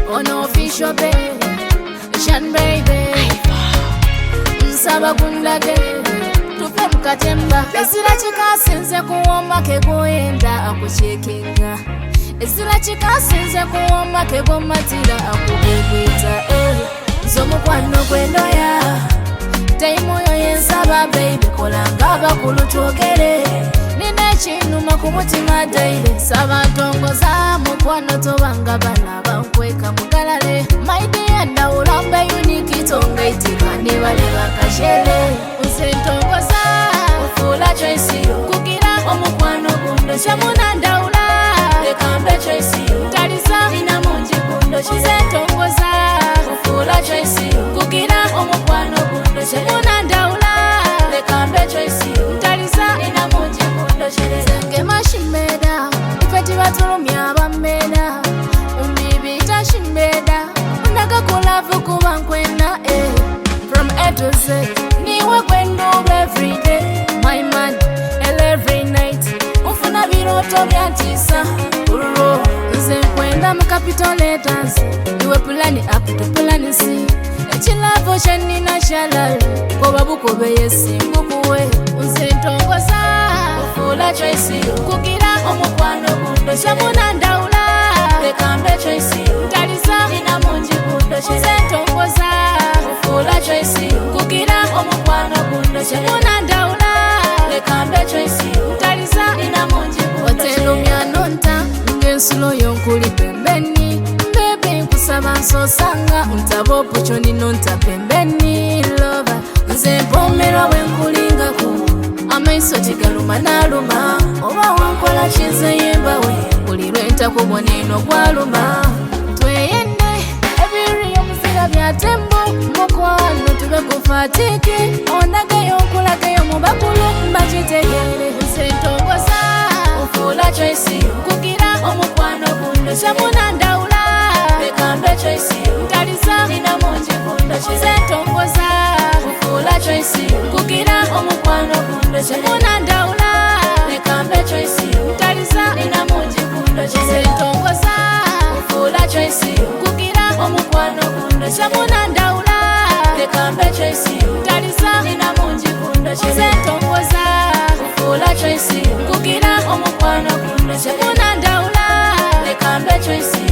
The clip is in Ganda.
on official baby, Shan baby. Nsaba kundage, tupe mukatemba. Esira chikasinze kuwoma kegoyenda akuchekinga. Esira chikasinze kuwoma kegomatira akugegwita. Nzomukwano gwendoya, taimuyo yensaba baby. Kolanga bakulu twogere, nina ekinuma ku mutima daily. Saba ntongoza mukwano tobanga balaba nkweka mugalale. My dear ndawulambe unique tonga itika ne bale bakashere. Nze ntongoza ufuula choice yo, kugira omukwano gundo shamuna ndawula. Lekambe choice yo, taliza nina mungi gundo. Nze ntongoza ufuula choice yo, kugira omukwano gundo shamuna ndawula. Lekambe choice yo, taliza nina mungi gundo. Senge mashimeda ifeti batulumya bameda. Umbibita shimbeda unaga kulavu kuba nkwenda. From A to Z niwe kwendo every day. My man every night ufuna biroto byantisa. Nze nkwenda mu capital letters, iwe pulani up to pulani C. Ekilavu kyenina shalal koba bukobe yesingu kuwe. Nze ntongoza ufuula choice yo, kugira omukwano gundo shamuna ndawula. Lekambe choice yo, taliza nina mungi gundo. Nze ntongoza ufuula choice yo, kugira omukwano gundo shamuna ndawula. Lekambe choice yo, taliza nina mungi gundo. Otelumya nonta ngensulo yonkuli pembeni. Baby nkusaba nsosanga untaba opochoni nonta pembeni. Lover nze mpomerwa bwenkulingako, amaiso tigaluma naluma. Oba wankola kinze yembawe, buli lwentakubona eno gwaluma. Tweyende ebiri omuzira byatembo, mukwano tube kufatiki. Ondagayo nkulagayo mu bakulu mbakitegere. Nze ntongoza ufuula choice yo, kugira omukwano gundo shamuna ndawula. Lekambe choice yo, taliza nina mungi gundo. Nze ntongoza ufuula choice yo, kugira omukwano gundo shamuna ndawula. Lekambe choice yo, taliza nina mungi gundo. Nze ntongoza ufuula choice yo, kugira omukwano gundo shamuna ndawula. Lekambe choice yo, taliza nina mungi gundo. Nze ntongoza ufuula choice yo, kugira omukwano gundo shamuna ndawula. Lekambe choice yo.